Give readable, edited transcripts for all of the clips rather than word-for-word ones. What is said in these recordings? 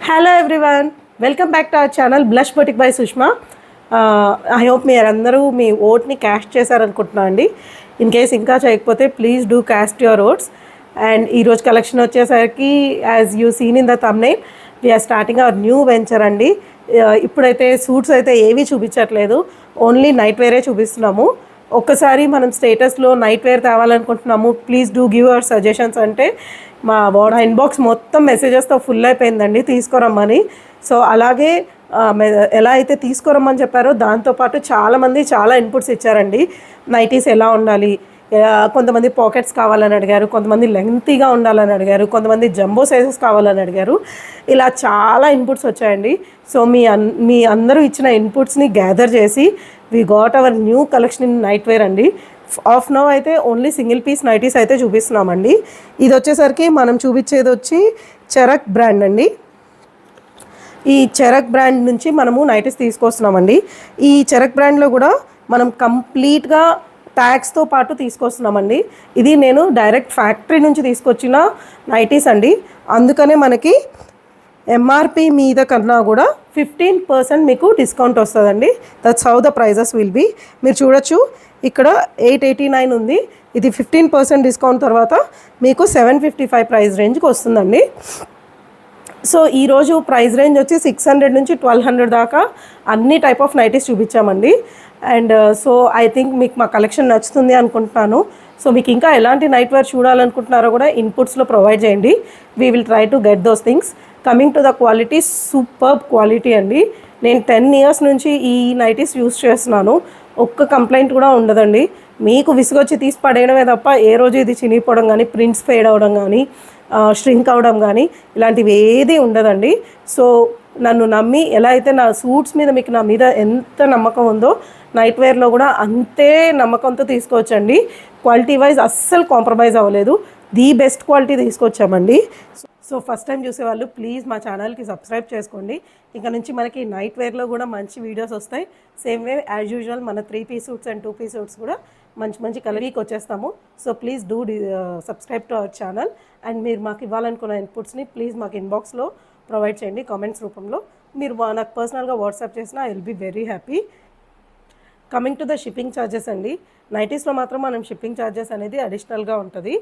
Hello everyone, welcome back to our channel blush boutique by Sushma. I hope మీరు అందరూ మీ ఓట్ని caste చేశారనుకుంటున్నా అండి. In case ఇంకా చేయకపోతే please do cast your votes. And ఈరోజు collection వచ్చేసరికి as you seen in the thumbnail we are starting our new venture అండి. ఇప్పుడైతే suits అయితే ఏవీ చూపించట్లేదు, ఓన్లీ నైట్ వేరే చూపిస్తున్నాము. ఒక్కసారి మనం స్టేటస్లో నైట్ వేర్ తేవాలనుకుంటున్నాము, please do give our suggestions అంటే మా ఇన్బాక్స్ మొత్తం మెసేజెస్తో ఫుల్ అయిపోయిందండి తీసుకురమ్మని. సో అలాగే ఎలా అయితే తీసుకురమ్మని చెప్పారో దాంతోపాటు చాలామంది చాలా ఇన్పుట్స్ ఇచ్చారండి. నైటీస్ ఎలా ఉండాలి, కొంతమంది పాకెట్స్ కావాలని అడిగారు, కొంతమంది లెంగ్తీగా ఉండాలని అడిగారు, కొంతమంది జంబో సైజెస్ కావాలని అడిగారు. ఇలా చాలా ఇన్పుట్స్ వచ్చాయండి. సో మీ అందరూ ఇచ్చిన ఇన్పుట్స్ని గ్యాదర్ చేసి we got our new collection in nightwear అండి. ఆఫ్ నౌ అయితే ఓన్లీ సింగిల్ పీస్ నైటీస్ అయితే చూపిస్తున్నామండి. ఇది వచ్చేసరికి మనం చూపించేది వచ్చి చెరక్ బ్రాండ్ అండి. ఈ చెరక్ బ్రాండ్ నుంచి మనము నైటీస్ తీసుకొస్తున్నామండి. ఈ చెరక్ బ్రాండ్లో కూడా మనం కంప్లీట్గా ట్యాగ్స్తో పాటు తీసుకొస్తున్నామండి. ఇది నేను డైరెక్ట్ ఫ్యాక్టరీ నుంచి తీసుకొచ్చిన నైటీస్ అండి. అందుకనే మనకి ఎంఆర్పి మీద కన్నా కూడా 15% మీకు డిస్కౌంట్ వస్తుందండి. That's how the prices will be. మీరు చూడొచ్చు, ఇక్కడ 889 ఉంది. ఇది 15% డిస్కౌంట్ తర్వాత మీకు 755 ప్రైస్ రేంజ్కి వస్తుందండి. సో ఈరోజు ప్రైస్ రేంజ్ వచ్చి 600 నుంచి 1200 దాకా అన్ని టైప్ ఆఫ్ నైటీస్ చూపించామండి. అండ్ సో ఐ థింక్ మీకు మా కలెక్షన్ నచ్చుతుంది అనుకుంటున్నాను. సో మీకు ఇంకా ఎలాంటి నైట్ వేర్ చూడాలనుకుంటున్నారో కూడా ఇన్పుట్స్లో ప్రొవైడ్ చేయండి. We will try to get those things. Coming to the quality, superb quality అండి. నేను 10 years నుంచి ఈ నైటీస్ యూస్ చేస్తున్నాను, ఒక్క కంప్లైంట్ కూడా ఉండదండి. మీకు విసుగొచ్చి తీసి పడేయడమే తప్ప ఏ రోజు ఇది చినిగిపోవడం కానీ, ప్రింట్స్ ఫేడ్ అవ్వడం కానీ, స్ట్రింక్ అవ్వడం కానీ ఇలాంటివి ఏది ఉండదండి. సో నన్ను నమ్మి ఎలా అయితే నా సూట్స్ మీద మీకు నా మీద ఎంత నమ్మకం ఉందో నైట్ వేర్లో కూడా అంతే నమ్మకంతో తీసుకోవచ్చండి. క్వాలిటీ వైజ్ అస్సలు కాంప్రమైజ్ అవ్వలేదు, ది బెస్ట్ క్వాలిటీ తీసుకొచ్చామండి. సో ఫస్ట్ టైం చూసేవాళ్ళు ప్లీజ్ మా ఛానల్కి సబ్స్క్రైబ్ చేసుకోండి. ఇంకా నుంచి మనకి నైట్ వేర్లో కూడా మంచి వీడియోస్ వస్తాయి. సేమ్ వే యాజ్ యూజువల్ మన 3 piece suits and 2 piece suits కూడా మంచి కలరీకి వచ్చేస్తాము. So please do subscribe to our channel. And మీరు మాకు ఇవ్వాలనుకున్న ఇన్పుట్స్ని ప్లీజ్ మాకు ఇన్బాక్స్లో ప్రొవైడ్ చేయండి కామెంట్స్ రూపంలో. మీరు నాకు పర్సనల్గా వాట్సాప్ చేసినా I will be very happy. Coming to the shipping charges అండి. నైటీస్లో మాత్రం మనం షిప్పింగ్ ఛార్జెస్ అనేది అడిషనల్గా ఉంటుంది.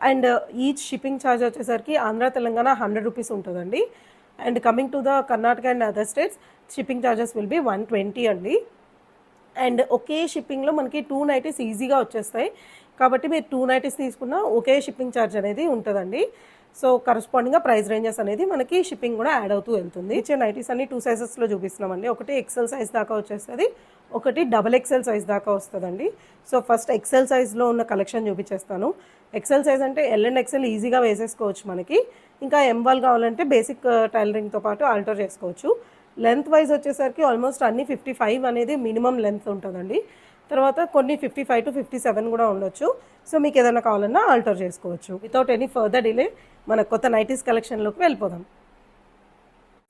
అండ్ ఈచ్ షిప్పింగ్ ఛార్జ్ వచ్చేసరికి ఆంధ్ర తెలంగాణ 100 రూపీస్ ఉంటుందండి. And coming to the Karnataka and other states shipping charges will be 120 అండి. అండ్ ఒకే షిప్పింగ్లో మనకి 2 నైటీస్ ఈజీగా వచ్చేస్తాయి. కాబట్టి మీరు 2 నైటీస్ తీసుకున్న ఒకే షిప్పింగ్ ఛార్జ్ అనేది ఉంటుందండి. సో కరస్పాండింగ్గా ప్రైస్ రేంజెస్ అనేది మనకి షిప్పింగ్ కూడా యాడ్ అవుతూ వెళ్తుంది. ఇచ్చే నైటీస్ అన్ని 2 సైజెస్లో చూపిస్తున్నామండి. ఒకటి ఎక్సెల్ సైజ్ దాకా వచ్చేస్తుంది, ఒకటి XXL సైజ్ దాకా వస్తుందండి. సో ఫస్ట్ ఎక్సెల్ సైజ్లో ఉన్న కలెక్షన్ చూపించేస్తాను. ఎక్సెల్ సైజ్ అంటే L and XL ఈజీగా వేసేసుకోవచ్చు మనకి. ఇంకా M1 కావాలంటే బేసిక్ టైలరింగ్తో పాటు ఆల్టర్ చేసుకోవచ్చు. లెంత్ వైజ్ వచ్చేసరికి ఆల్మోస్ట్ అన్ని 55 అనేది మినిమం లెంత్ ఉంటుందండి. తర్వాత కొన్ని 55 to 57 కూడా ఉండొచ్చు. సో మీకు ఏదైనా కావాలన్నా ఆల్టర్ చేసుకోవచ్చు. వితౌట్ ఎనీ ఫర్దర్ డిలే మన కొత్త నైటీస్ కలెక్షన్లోకి వెళ్ళిపోదాం.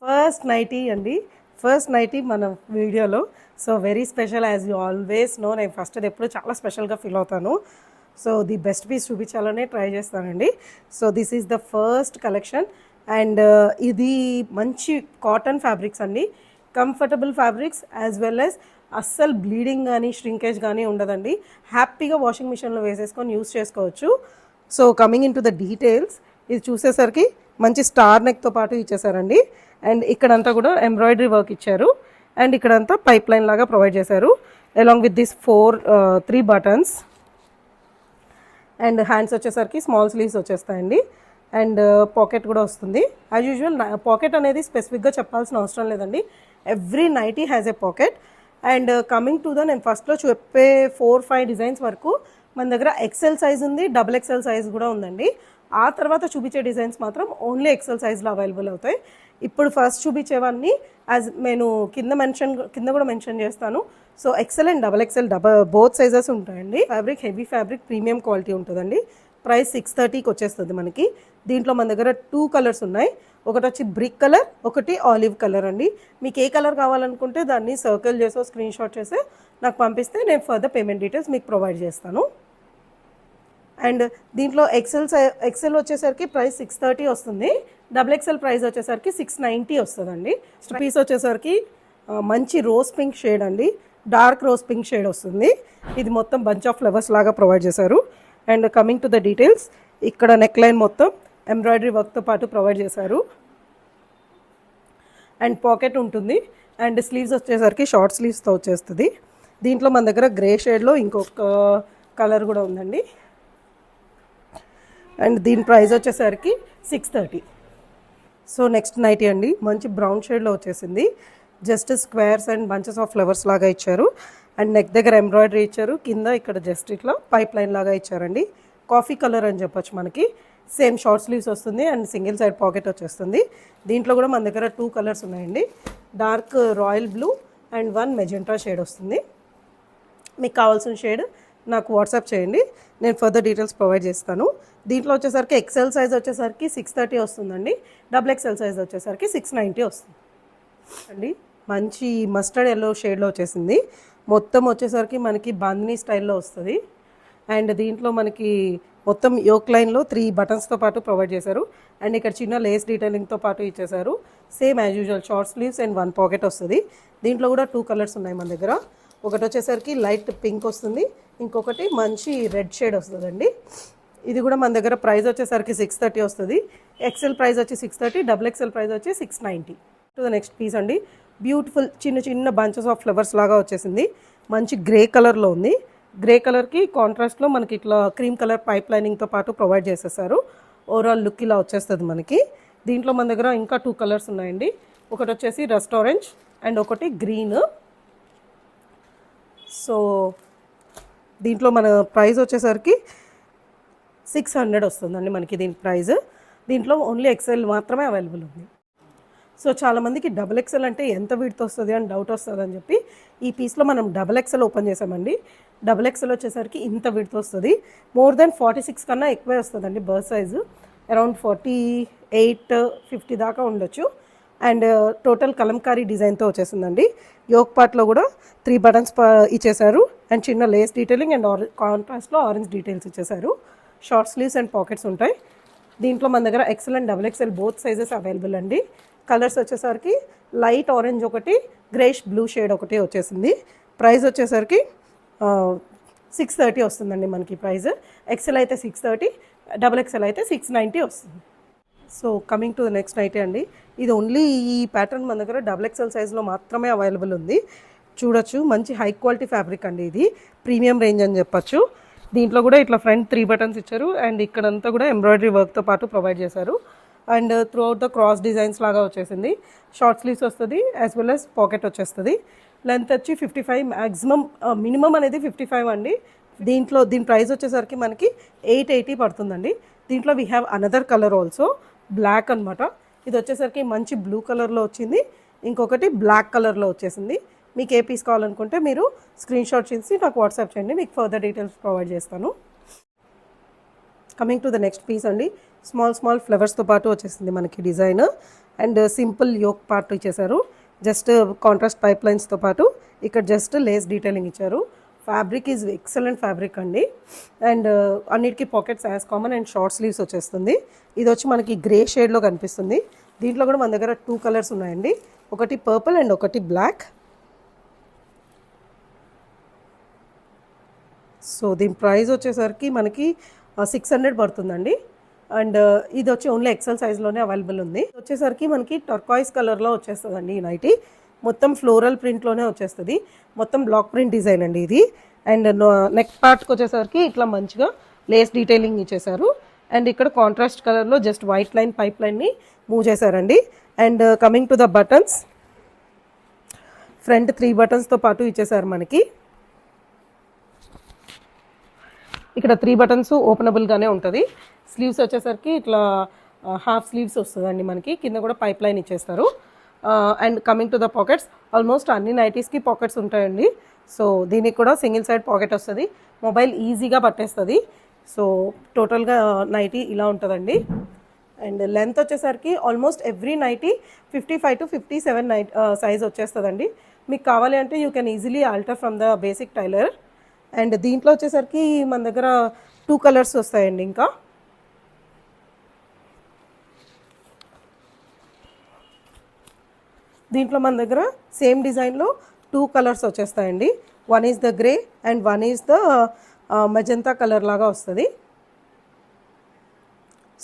ఫస్ట్ నైటీ అండి, ఫస్ట్ నైటీ మన వీడియోలో. So very special as you always know. నేను ఫస్ట్ అది ఎప్పుడు చాలా స్పెషల్గా ఫీల్ అవుతాను. సో ది బెస్ట్ పీస్ చూపించాలనే ట్రై చేస్తానండి. So this is the first collection. And ఇది మంచి కాటన్ ఫ్యాబ్రిక్స్ అండి, comfortable fabrics as well as అస్సలు బ్లీడింగ్ కానీ ష్రింకేజ్ కానీ ఉండదండి. హ్యాపీగా వాషింగ్ మిషన్లో వేసేసుకొని యూస్ చేసుకోవచ్చు. So coming in to the details, ఇది చూసేసరికి మంచి స్టార్ నెక్తో పాటు ఇచ్చేసారండి. అండ్ ఇక్కడంతా కూడా ఎంబ్రాయిడరీ వర్క్ ఇచ్చారు. అండ్ ఇక్కడంతా పైప్ లైన్ లాగా ప్రొవైడ్ చేశారు along with this 3 buttons. And hands వచ్చేసరికి స్మాల్ స్లీవ్స్ వచ్చేస్తాయండి. అండ్ పాకెట్ కూడా వస్తుంది. యాజ్ యూజువల్ పాకెట్ అనేది స్పెసిఫిక్గా చెప్పాల్సిన అవసరం లేదండి, every nighty has a pocket. And coming to the నేను ఫస్ట్లో చెప్పే 4-5 డిజైన్స్ వరకు మన దగ్గర ఎక్సెల్ సైజ్ ఉంది, XXL సైజ్ కూడా ఉందండి. ఆ తర్వాత చూపించే డిజైన్స్ మాత్రం ఓన్లీ ఎక్సెల్ సైజ్లో అవైలబుల్ అవుతాయి. ఇప్పుడు ఫస్ట్ చూపించేవన్నీ యాజ్ నేను కింద కూడా మెన్షన్ చేస్తాను. So XL and XXL both sizes ఉంటాయండి. Fabric heavy fabric, premium quality ఉంటుందండి. ప్రైస్ 630కి వచ్చేస్తుంది మనకి. దీంట్లో మన దగ్గర 2 కలర్స్ ఉన్నాయి. ఒకటి వచ్చి బ్రిక్ కలర్, ఒకటి ఆలివ్ కలర్ అండి. మీకు ఏ కలర్ కావాలనుకుంటే దాన్ని సర్కిల్ చేసో స్క్రీన్ షాట్ చేసి నాకు పంపిస్తే నేను ఫర్దర్ పేమెంట్ డీటెయిల్స్ మీకు ప్రొవైడ్ చేస్తాను. అండ్ దీంట్లో ఎక్సెల్ వచ్చేసరికి ప్రైస్ 630 వస్తుంది. డబుల్ ఎక్స్ఎల్ ప్రైస్ వచ్చేసరికి 690 వస్తుందండి. పీస్ వచ్చేసరికి మంచి రోజ్ పింక్ షేడ్ అండి, డార్క్ రోజ్ పింక్ షేడ్ వస్తుంది. ఇది మొత్తం బంచ్ ఆఫ్ ఫ్లవర్స్ లాగా ప్రొవైడ్ చేశారు. And coming to the details, ఇక్కడ నెక్ లైన్ మొత్తం ఎంబ్రాయిడరీ వర్క్తో పాటు ప్రొవైడ్ చేశారు. అండ్ పాకెట్ ఉంటుంది. అండ్ స్లీవ్స్ వచ్చేసరికి షార్ట్ స్లీవ్స్తో వచ్చేస్తుంది. దీంట్లో మన దగ్గర గ్రే షేడ్లో ఇంకొక కలర్ కూడా ఉందండి. అండ్ దీని ప్రైస్ వచ్చేసరికి 630. సో నెక్స్ట్ నైటీ అండి, మంచి బ్రౌన్ షేడ్లో వచ్చేసింది. Just squares and bunches of flowers లాగా ఇచ్చారు. అండ్ నెక్ దగ్గర ఎంబ్రాయిడరీ ఇచ్చారు, కింద ఇక్కడ జస్ట్ ఇట్లా పైప్ లైన్ లాగా ఇచ్చారండి. కాఫీ కలర్ అని చెప్పొచ్చు. మనకి సేమ్ షార్ట్ స్లీవ్స్ వస్తుంది అండ్ సింగిల్ సైడ్ పాకెట్ వచ్చేస్తుంది. దీంట్లో కూడా మన దగ్గర 2 కలర్స్ ఉన్నాయండి, dark royal blue and 1 magenta shade వస్తుంది. మీకు కావాల్సిన షేడ్ నాకు వాట్సాప్ చేయండి, నేను ఫర్దర్ డీటెయిల్స్ ప్రొవైడ్ చేస్తాను. దీంట్లో వచ్చేసరికి ఎక్సెల్ సైజ్ వచ్చేసరికి 630 వస్తుందండి, డబుల్ ఎక్సెల్ సైజ్ వచ్చేసరికి 690 వస్తుంది అండి. మంచి మస్టర్డ్ ఎల్లో షేడ్లో వచ్చేసింది. మొత్తం వచ్చేసరికి మనకి బాందినీ స్టైల్లో వస్తుంది. అండ్ దీంట్లో మనకి మొత్తం యోక్ లైన్లో 3 బటన్స్తో పాటు ప్రొవైడ్ చేశారు. అండ్ ఇక్కడ చిన్న లేస్ డీటెయిలింగ్తో పాటు ఇచ్చేశారు. Same as usual short sleeves and 1 pocket వస్తుంది. దీంట్లో కూడా 2 కలర్స్ ఉన్నాయి మన దగ్గర. ఒకటి వచ్చేసరికి లైట్ పింక్ వస్తుంది, ఇంకొకటి మంచి రెడ్ షేడ్ వస్తుందండి. ఇది కూడా మన దగ్గర ప్రైస్ వచ్చేసరికి 630 వస్తుంది. ఎక్సెల్ ప్రైస్ వచ్చి 630, డబుల్ ఎక్సెల్ ప్రైస్ వచ్చి 690. టు ద నెక్స్ట్ పీస్ అండి, బ్యూటిఫుల్ చిన్న చిన్న బంచెస్ ఆఫ్ ఫ్లవర్స్ లాగా వచ్చేసింది. మంచి గ్రే కలర్లో ఉంది. గ్రే కలర్కి కాంట్రాస్ట్లో మనకి ఇట్లా క్రీమ్ కలర్ పైప్ లైనింగ్తో పాటు ప్రొవైడ్ చేసేసారు. ఓవరాల్ లుక్ ఇలా వచ్చేస్తుంది మనకి. దీంట్లో మన దగ్గర ఇంకా 2 కలర్స్ ఉన్నాయండి. ఒకటి వచ్చేసి రస్ట్ ఆరెంజ్ అండ్ ఒకటి గ్రీన్. సో దీంట్లో మన ప్రైస్ వచ్చేసరికి 600 వస్తుందండి మనకి దీని ప్రైస్. దీంట్లో ఓన్లీ ఎక్సెల్ మాత్రమే అవైలబుల్ ఉంది. సో చాలామందికి డబుల్ ఎక్సెల్ అంటే ఎంత విడ్త్ వస్తుంది అని డౌట్ వస్తుంది అని చెప్పి ఈ పీస్లో మనం డబుల్ ఎక్సెల్ ఓపెన్ చేసామండి. డబుల్ ఎక్సెల్ వచ్చేసరికి ఇంత విడ్త్ వస్తుంది. మోర్ దెన్ 46 కన్నా ఎక్కువే వస్తుందండి బర్త్ సైజు. అరౌండ్ 48, 50 దాకా ఉండొచ్చు. అండ్ టోటల్ కలంకారీ డిజైన్తో వచ్చేసిందండి. యోక్ పార్ట్లో కూడా 3 బటన్స్ ఇచ్చేసారు అండ్ చిన్న లేస్ డీటెయిలింగ్ అండ్ కాంట్రాస్ట్లో ఆరెంజ్ డీటెయిల్స్ ఇచ్చేసారు. షార్ట్ స్లీవ్స్ అండ్ పాకెట్స్ ఉంటాయి. దీంట్లో మన దగ్గర XL and double XL both sizes available అండి. కలర్స్ వచ్చేసరికి లైట్ ఆరెంజ్ ఒకటి, గ్రేష్ బ్లూ షేడ్ ఒకటి వచ్చేసింది. ప్రైస్ వచ్చేసరికి 630 వస్తుందండి మనకి ప్రైస్. ఎక్సెల్ అయితే 630, డబుల్ ఎక్సెల్ అయితే 690 వస్తుంది. So coming to the next nightie అండి, ఇది ఓన్లీ ఈ ప్యాటర్న్ మన దగ్గర డబుల్ ఎక్సెల్ సైజ్లో మాత్రమే అవైలబుల్ ఉంది. చూడొచ్చు, మంచి హై క్వాలిటీ ఫ్యాబ్రిక్ అండి, ఇది ప్రీమియం రేంజ్ అని చెప్పచ్చు. దీంట్లో కూడా ఇట్లా ఫ్రంట్ 3 బటన్స్ ఇచ్చారు అండ్ ఇక్కడంతా కూడా ఎంబ్రాయిడరీ వర్క్తో పాటు ప్రొవైడ్ చేశారు. And through out the cross designs లాగా వచ్చేసింది. షార్ట్ స్లీవ్స్ వస్తుంది యాజ్ వెల్ యాజ్ పాకెట్ వచ్చేస్తుంది. లెంత్ వచ్చి 55, మ్యాక్సిమం మినిమం అనేది 55 అండి. దీని ప్రైస్ వచ్చేసరికి మనకి 880 పడుతుందండి. దీంట్లో we have another colour also, black అనమాట. ఇది వచ్చేసరికి మంచి బ్లూ కలర్లో వచ్చింది, ఇంకొకటి బ్లాక్ కలర్లో వచ్చేసింది. మీకు ఏ పీస్ కావాలనుకుంటే మీరు స్క్రీన్ షాట్ చేసి నాకు వాట్సాప్ చేయండి, మీకు ఫర్దర్ డీటెయిల్స్ ప్రొవైడ్ చేస్తాను. Coming to the next piece అండి, స్మాల్ ఫ్లవర్స్తో పాటు వచ్చేసింది మనకి design. And simple yoke part ఇచ్చేసారు. జస్ట్ కాంట్రాస్ట్ పైప్ లైన్స్తో పాటు ఇక్కడ జస్ట్ లేస్ డీటెయిలింగ్ ఇచ్చారు. ఫ్యాబ్రిక్ ఈజ్ ఎక్సలెంట్ ఫ్యాబ్రిక్ అండి. అండ్ అన్నిటికీ pockets as common and short sleeves వచ్చేస్తుంది. ఇది వచ్చి మనకి గ్రే షేడ్లో కనిపిస్తుంది. దీంట్లో కూడా మన దగ్గర 2 కలర్స్ ఉన్నాయండి, ఒకటి పర్పుల్ అండ్ ఒకటి బ్లాక్. సో దీని ప్రైస్ వచ్చేసరికి మనకి 600 పడుతుందండి. అండ్ ఇది వచ్చి ఓన్లీ ఎక్సెల్ సైజ్లోనే అవైలబుల్ ఉంది. వచ్చేసరికి మనకి టర్కాయిస్ కలర్లో వచ్చేస్తుందండి ఈ నైటీ. మొత్తం ఫ్లోరల్ ప్రింట్లోనే వచ్చేస్తుంది, మొత్తం బ్లాక్ ప్రింట్ డిజైన్ అండి ఇది. అండ్ నెక్ పార్ట్కి వచ్చేసరికి ఇట్లా మంచిగా లేస్ డీటెయిలింగ్ ఇచ్చేసారు. అండ్ ఇక్కడ కాంట్రాస్ట్ కలర్లో జస్ట్ వైట్ లైన్ పైప్ లైన్ని మూవ్ చేశారండి. And coming to the buttons, front 3 బటన్స్తో పాటు ఇచ్చేసారు మనకి. ఇక్కడ 3 బటన్స్ ఓపెనబుల్గానే ఉంటుంది. స్లీవ్స్ వచ్చేసరికి ఇట్లా హాఫ్ స్లీవ్స్ వస్తుందండి మనకి, కింద కూడా పైప్ లైన్ ఇచ్చేస్తారు. And coming to the pockets, almost అన్ని నైటీస్కి పాకెట్స్ ఉంటాయండి. సో దీనికి కూడా సింగిల్ సైడ్ పాకెట్ వస్తుంది, మొబైల్ ఈజీగా పట్టేస్తుంది. సో టోటల్గా నైటీ ఇలా ఉంటుందండి. అండ్ లెంత్ వచ్చేసరికి almost every nighty 55 to 57 size వచ్చేస్తుందండి. మీకు కావాలి అంటే you can easily alter from the basic tailor. And దీంట్లో వచ్చేసరికి మన దగ్గర 2 కలర్స్ వస్తాయండి. ఇంకా దీంట్లో మన దగ్గర సేమ్ డిజైన్లో 2 కలర్స్ వచ్చేస్తాయండి. One is the grey and one is the magenta colour లాగా వస్తుంది.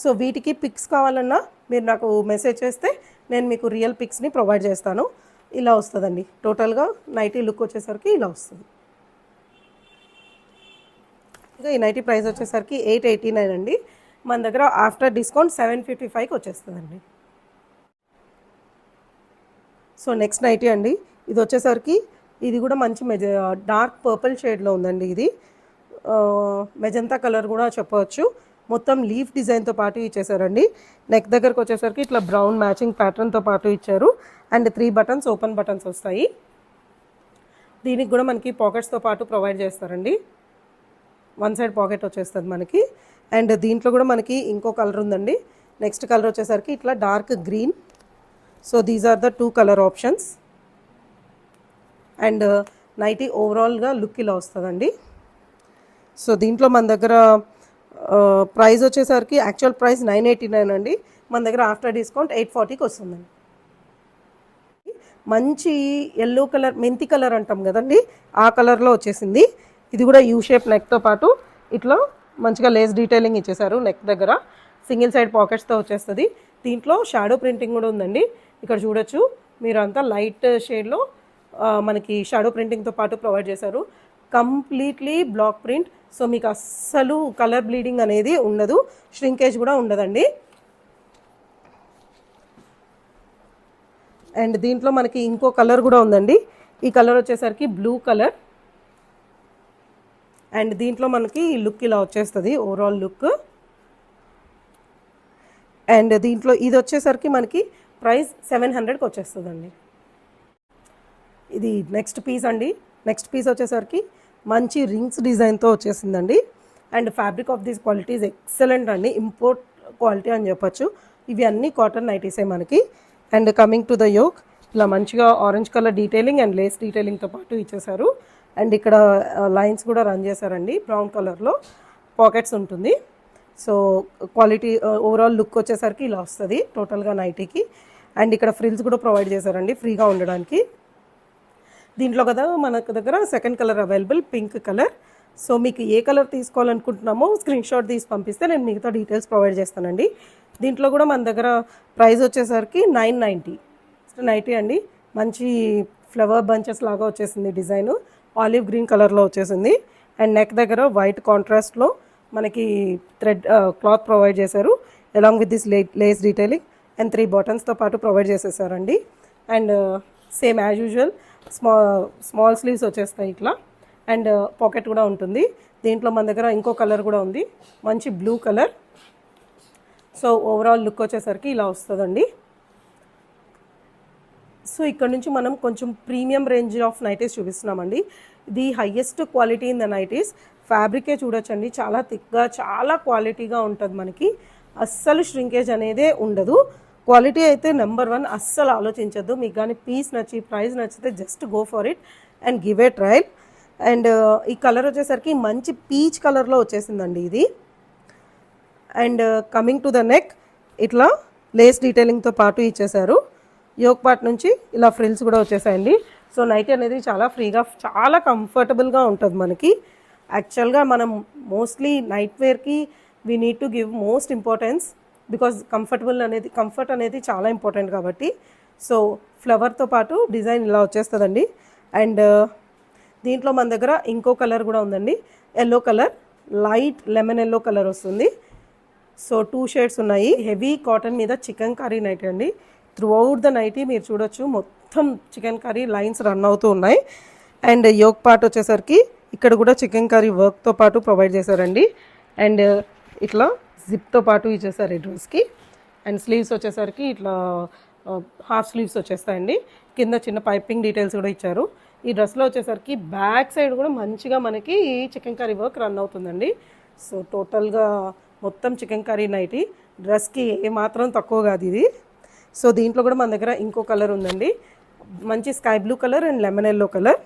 సో వీటికి పిక్స్ కావాలన్నా మీరు నాకు మెసేజ్ చేస్తే నేను మీకు రియల్ పిక్స్ని ప్రొవైడ్ చేస్తాను. ఇలా వస్తుందండి. టోటల్గా నైటీ లుక్ వచ్చేసరికి ఇలా వస్తుంది. ఇంకా ఈ నైటీ ప్రైస్ వచ్చేసరికి 889 అండి. మన దగ్గర ఆఫ్టర్ డిస్కౌంట్ 755కి వచ్చేస్తుందండి. సో నెక్స్ట్ నైటీ అండి. ఇది వచ్చేసరికి ఇది కూడా మంచి డార్క్ పర్పుల్ షేడ్లో ఉందండి. ఇది మెజంతా కలర్ కూడా చెప్పవచ్చు. మొత్తం లీఫ్ డిజైన్తో పాటు ఇచ్చేసారండి. నెక్ దగ్గరకు వచ్చేసరికి ఇట్లా బ్రౌన్ మ్యాచింగ్ ప్యాటర్న్తో పాటు ఇచ్చారు. అండ్ 3 బటన్స్ ఓపెన్ బటన్స్ వస్తాయి. దీనికి కూడా మనకి పాకెట్స్తో పాటు ప్రొవైడ్ చేస్తారండి. వన్ సైడ్ పాకెట్ వచ్చేస్తుంది మనకి. అండ్ దీంట్లో కూడా మనకి ఇంకో కలర్ ఉందండి. నెక్స్ట్ కలర్ వచ్చేసరికి ఇట్లా dark green. So these are the 2 colour options. And nighty ఓవరాల్గా లుక్ ఇలా వస్తుందండి. సో దీంట్లో మన దగ్గర ప్రైస్ వచ్చేసరికి యాక్చువల్ ప్రైస్ 989 అండి. మన దగ్గర ఆఫ్టర్ డిస్కౌంట్ 840కి వస్తుందండి. మంచి ఎల్లో కలర్, మెంతి కలర్ అంటాం కదండి, ఆ కలర్లో వచ్చేసింది. ఇది కూడా యూ షేప్ నెక్తో పాటు ఇట్లా మంచిగా లేస్ డీటెయిలింగ్ ఇచ్చేసారు. నెక్ దగ్గర సింగిల్ సైడ్ పాకెట్స్తో వచ్చేస్తుంది. దీంట్లో షాడో ప్రింటింగ్ కూడా ఉందండి. ఇక్కడ చూడొచ్చు మీరు అంతా లైట్ షేడ్లో మనకి షాడో ప్రింటింగ్తో పాటు ప్రొవైడ్ చేశారు. Completely black print. సో మీకు అస్సలు కలర్ బ్లీడింగ్ అనేది ఉండదు, ష్రింకేజ్ కూడా ఉండదండి. అండ్ దీంట్లో మనకి ఇంకో కలర్ కూడా ఉందండి. ఈ కలర్ వచ్చేసరికి బ్లూ కలర్. అండ్ దీంట్లో మనకి ఈ లుక్ ఇలా వచ్చేస్తుంది, ఓవరాల్ లుక్. అండ్ దీంట్లో ఇది వచ్చేసరికి మనకి ప్రైస్ 700కి వచ్చేస్తుందండి. ఇది నెక్స్ట్ పీస్ అండి. నెక్స్ట్ పీస్ వచ్చేసరికి మంచి రింగ్స్ డిజైన్తో వచ్చేసిందండి. And fabric of this quality is excellent అండి, ఇంపోర్ట్ క్వాలిటీ అని చెప్పొచ్చు. ఇవి అన్నీ కాటన్ నైటీసే మనకి. And coming to the yoke, ఇలా మంచిగా orange colour detailing and lace డీటెయిలింగ్తో పాటు ఇచ్చేసారు. అండ్ ఇక్కడ లైన్స్ కూడా రన్ చేశారండి. బ్రౌన్ కలర్లో పాకెట్స్ ఉంటుంది. సో క్వాలిటీ ఓవరాల్ లుక్ వచ్చేసరికి ఇలా వస్తుంది టోటల్గా నైటీకి. అండ్ ఇక్కడ ఫ్రిల్స్ కూడా ప్రొవైడ్ చేశారండి ఫ్రీగా ఉండడానికి. దీంట్లో కదా మనకు దగ్గర second colour available, pink colour. So మీకు ఏ కలర్ తీసుకోవాలనుకుంటున్నామో స్క్రీన్ షాట్ తీసి పంపిస్తే నేను మిగతా డీటెయిల్స్ ప్రొవైడ్ చేస్తానండి. దీంట్లో కూడా మన దగ్గర ప్రైస్ వచ్చేసరికి 990 నైటీ అండి. మంచి ఫ్లవర్ బంచెస్ లాగా వచ్చేసింది డిజైన్, ఆలివ్ గ్రీన్ కలర్లో వచ్చేసింది. అండ్ నెక్ దగ్గర వైట్ కాంట్రాస్ట్లో మనకి థ్రెడ్ క్లాత్ ప్రొవైడ్ చేశారు along with this lace detailing. And 3 బటన్స్తో పాటు ప్రొవైడ్ చేసేసారండి. And same as usual small sleeves వచ్చేస్తాయి ఇట్లా. అండ్ పాకెట్ కూడా ఉంటుంది. దీంట్లో మన దగ్గర ఇంకో కలర్ కూడా ఉంది, మంచి blue colour. So overall look వచ్చేసరికి ఇలా వస్తుందండి. సో ఇక్కడ నుంచి మనం కొంచెం ప్రీమియం రేంజ్ ఆఫ్ నైటీస్ చూపిస్తున్నామండి. ఇది highest quality in the nighties. ఫ్యాబ్రికే చూడొచ్చండి, చాలా థిక్గా చాలా క్వాలిటీగా ఉంటుంది మనకి. అస్సలు ష్రింకేజ్ అనేదే ఉండదు. క్వాలిటీ అయితే నెంబర్ 1, అస్సలు ఆలోచించద్దు. మీకు కానీ పీస్ నచ్చి ప్రైస్ నచ్చితే just go for it and give a trial. And ఈ కలర్ వచ్చేసరికి మంచి పీచ్ కలర్లో వచ్చేసిందండి ఇది. And coming to the neck, ఇట్లా లేస్ డీటెయిలింగ్తో పాటు ఇచ్చేసారు. యోక్ పార్ట్ నుంచి ఇలా ఫ్రిల్స్ కూడా వచ్చేసాయండి. సో నైటీ అనేది చాలా ఫ్రీగా, చాలా కంఫర్టబుల్గా ఉంటుంది మనకి. యాక్చువల్గా మనం మోస్ట్లీ నైట్ వేర్కి we need to give most importance, because comfort అనేది చాలా ఇంపార్టెంట్ కాబట్టి. సో ఫ్లవర్తో పాటు డిజైన్ ఇలా వచ్చేస్తుందండి. అండ్ దీంట్లో మన దగ్గర ఇంకో కలర్ కూడా ఉందండి, yellow colour, light lemon yellow colour వస్తుంది. సో 2 షేడ్స్ ఉన్నాయి. హెవీ కాటన్ మీద చికెన్ కర్రీ నైటీ అండి. త్రూ అవుట్ ద నైటీ మీరు చూడొచ్చు మొత్తం చికెన్ కర్రీ లైన్స్ రన్ అవుతూ ఉన్నాయి. అండ్ యోక్ పార్ట్ వచ్చేసరికి ఇక్కడ కూడా చికెన్ కర్రీ వర్క్తో పాటు ప్రొవైడ్ చేశారండి. అండ్ ఇట్లా జిప్తో పాటు ఇచ్చేసారు ఈ డ్రెస్కి. అండ్ స్లీవ్స్ వచ్చేసరికి ఇట్లా హాఫ్ స్లీవ్స్ వచ్చేస్తాయండి. కింద చిన్న పైపింగ్ డీటెయిల్స్ కూడా ఇచ్చారు. ఈ డ్రెస్లో వచ్చేసరికి బ్యాక్ సైడ్ కూడా మంచిగా మనకి చికెన్ కర్రీ వర్క్ రన్ అవుతుందండి. సో టోటల్గా మొత్తం చికెన్ కర్రీ నైటీ. డ్రెస్కి ఏమాత్రం తక్కువ కాదు ఇది. సో దీంట్లో కూడా మన దగ్గర ఇంకో కలర్ ఉందండి, మంచి sky blue colour and lemon yellow colour.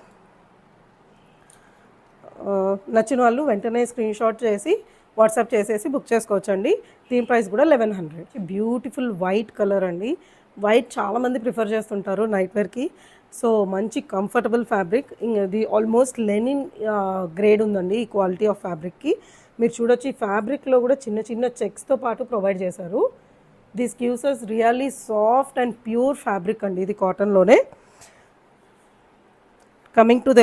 నచ్చిన వాళ్ళు వెంటనే స్క్రీన్ షాట్ చేసి వాట్సాప్ చేసేసి బుక్ చేసుకోవచ్చండి. దీని ప్రైస్ కూడా 1100. బ్యూటిఫుల్ వైట్ కలర్ అండి, వైట్ చాలామంది ప్రిఫర్ చేస్తుంటారు నైట్ వేర్కి. సో మంచి కంఫర్టబుల్ ఫ్యాబ్రిక్, ఇది ఆల్మోస్ట్ లెనిన్ గ్రేడ్ ఉందండి ఈ క్వాలిటీ ఆఫ్ ఫ్యాబ్రిక్కి. మీరు చూడొచ్చు ఈ ఫ్యాబ్రిక్లో కూడా చిన్న చిన్న చెక్స్తో పాటు ప్రొవైడ్ చేశారు. This gives us really soft and pure fabric అండి, ఇది కాటన్లోనే. కమింగ్ టు ద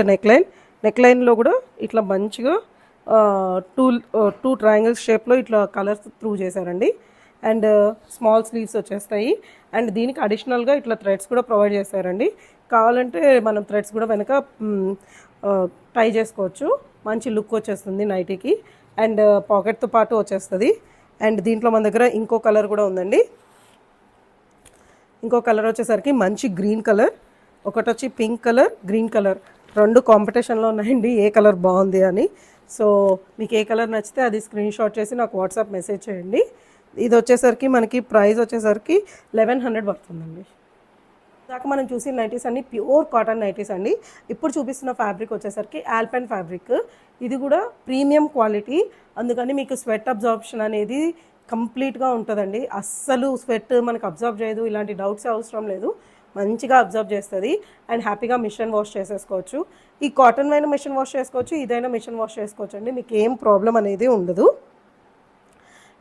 నెక్లైన్లో కూడా ఇట్లా మంచిగా టూ ట్రయాంగిల్స్ షేప్లో ఇట్లా కలర్స్ త్రూ చేశారండి. అండ్ స్మాల్ స్లీవ్స్ వచ్చేస్తాయి. అండ్ దీనికి అడిషనల్గా ఇట్లా థ్రెడ్స్ కూడా ప్రొవైడ్ చేశారండి. కావాలంటే మనం థ్రెడ్స్ కూడా వెనక టై చేసుకోవచ్చు. మంచి లుక్ వచ్చేస్తుంది నైటీకి. అండ్ పాకెట్తో పాటు వచ్చేస్తుంది. అండ్ దీంట్లో మన దగ్గర ఇంకో కలర్ కూడా ఉందండి. ఇంకో కలర్ వచ్చేసరికి మంచి గ్రీన్ కలర్, ఒకటి వచ్చి పింక్ కలర్, గ్రీన్ కలర్, రెండు కాంపిటీషన్లో ఉన్నాయండి ఏ కలర్ బాగుంది అని. సో మీకు ఏ కలర్ నచ్చితే అది స్క్రీన్ షాట్ చేసి నాకు వాట్సాప్ మెసేజ్ చేయండి. ఇది వచ్చేసరికి మనకి ప్రైస్ వచ్చేసరికి 1100 పడుతుందండి. దాకా మనం చూసిన నైటీస్ అన్ని ప్యూర్ కాటన్ నైటీస్ అండి. ఇప్పుడు చూపిస్తున్న ఫ్యాబ్రిక్ వచ్చేసరికి ఆల్పెన్ ఫ్యాబ్రిక్. ఇది కూడా ప్రీమియం క్వాలిటీ, అందుకని మీకు స్వెట్ అబ్జార్ప్షన్ అనేది కంప్లీట్గా ఉంటుందండి. అస్సలు స్వెట్ మనకు అబ్జర్వ్ చేయదు, ఇలాంటి డౌట్స్ అవసరం లేదు. మంచిగా అబ్జర్వ్ చేస్తుంది. అండ్ హ్యాపీగా మిషన్ వాష్ చేసేసుకోవచ్చు. ఈ కాటన్ అయినా మిషన్ వాష్ చేసుకోవచ్చు, ఇదైనా మిషన్ వాష్ చేసుకోవచ్చు అండి, మీకు ఏం ప్రాబ్లం అనేది ఉండదు.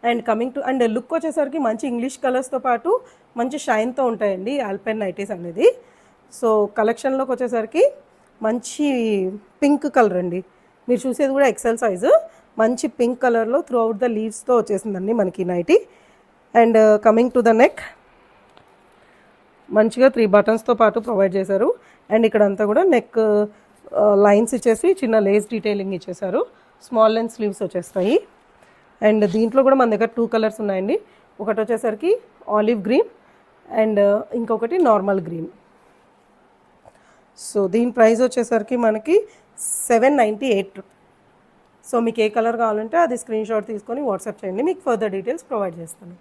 And coming to and look వచ్చేసరికి మంచి ఇంగ్లీష్ కలర్స్తో పాటు మంచి షైన్తో ఉంటాయండి ఆల్పెన్ నైటీస్ అనేది. సో కలెక్షన్లోకి వచ్చేసరికి మంచి పింక్ కలర్ అండి, మీరు చూసేది కూడా ఎక్సెల్ సైజు, మంచి పింక్ కలర్లో త్రూ అవుట్ ద లీవ్స్తో వచ్చేసిందండి మనకి nighty. And coming to the neck, మంచిగా 3 బటన్స్తో పాటు ప్రొవైడ్ చేశారు. అండ్ ఇక్కడ అంతా కూడా నెక్ లైన్స్ ఇచ్చేసి చిన్న లేస్ డీటెయిలింగ్ ఇచ్చేసారు. స్మాల్ లెంత్ స్లీవ్స్ వచ్చేస్తాయి. అండ్ దీంట్లో కూడా మన దగ్గర 2 కలర్స్ ఉన్నాయండి. ఒకటి వచ్చేసరికి ఆలివ్ గ్రీన్ అండ్ ఇంకొకటి నార్మల్ గ్రీన్. సో దీని ప్రైస్ వచ్చేసరికి మనకి 798. సో మీకు ఏ కలర్ కావాలంటే అది స్క్రీన్ షాట్ తీసుకొని వాట్సాప్ చేయండి, మీకు ఫర్దర్ డీటెయిల్స్ ప్రొవైడ్ చేస్తాను.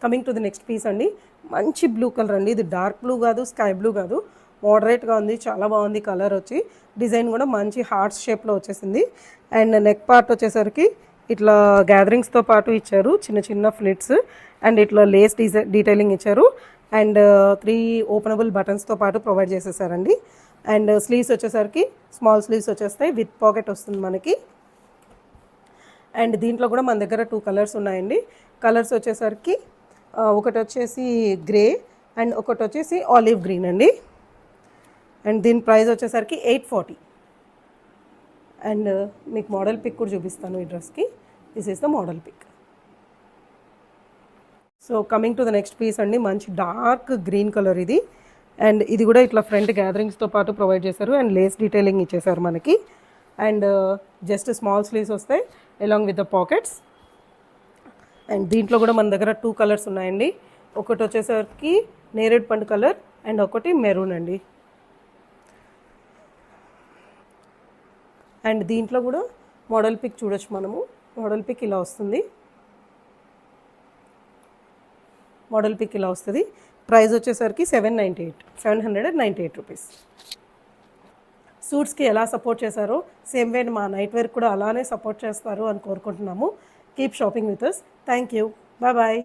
Coming to the next piece అండి, మంచి బ్లూ కలర్ అండి. ఇది డార్క్ బ్లూ కాదు, స్కై బ్లూ కాదు, మోడరేట్గా ఉంది, చాలా బాగుంది కలర్ వచ్చి. డిజైన్ కూడా మంచి హార్ట్స్ షేప్లో వచ్చేసింది. అండ్ నెక్ పార్ట్ వచ్చేసరికి ఇట్లా గ్యాదరింగ్స్తో పాటు ఇచ్చారు, చిన్న చిన్న ఫ్లిట్స్. అండ్ ఇట్లా లేస్ డీటెయిలింగ్ ఇచ్చారు. అండ్ 3 ఓపెనబుల్ బటన్స్తో పాటు ప్రొవైడ్ చేసేసారండి. అండ్ స్లీవ్స్ వచ్చేసరికి స్మాల్ స్లీవ్స్ వచ్చేస్తాయి, విత్ పాకెట్ వస్తుంది మనకి. అండ్ దీంట్లో కూడా మన దగ్గర 2 కలర్స్ ఉన్నాయండి. కలర్స్ వచ్చేసరికి ఒకటి వచ్చేసి గ్రే అండ్ ఒకటి వచ్చేసి ఆలివ్ గ్రీన్ అండి. అండ్ దీని ప్రైస్ వచ్చేసరికి 840. అండ్ మీకు మోడల్ పిక్ కూడా చూపిస్తాను ఈ డ్రెస్కి. This is the model pic. So coming to the next piece అండి, మంచి డార్క్ గ్రీన్ కలర్ ఇది. అండ్ ఇది కూడా ఇట్లా ఫ్రంట్ గ్యాదరింగ్స్తో పాటు ప్రొవైడ్ చేశారు. అండ్ లేస్ డీటెయిలింగ్ ఇచ్చేసారు మనకి. అండ్ జస్ట్ స్మాల్ స్లీవ్స్ వస్తాయి along with the pockets. And దీంట్లో కూడా మన దగ్గర 2 కలర్స్ ఉన్నాయండి. ఒకటి వచ్చేసరికి నేరేడ్ పండు కలర్ అండ్ ఒకటి మెరూన్ అండి. అండ్ దీంట్లో కూడా మోడల్ పిక్ చూడొచ్చు మనము. మోడల్ పిక్ ఇలా వస్తుంది. మోడల్ పిక్ ఇలా వస్తుంది. ప్రైస్ వచ్చేసరికి 798 రూపీస్. సూట్స్కి ఎలా సపోర్ట్ చేశారో సేమ్ వే మా నైట్ వేర్ కూడా అలానే సపోర్ట్ చేస్తారు అని కోరుకుంటున్నాము. Keep shopping with us. Thank you. Bye bye.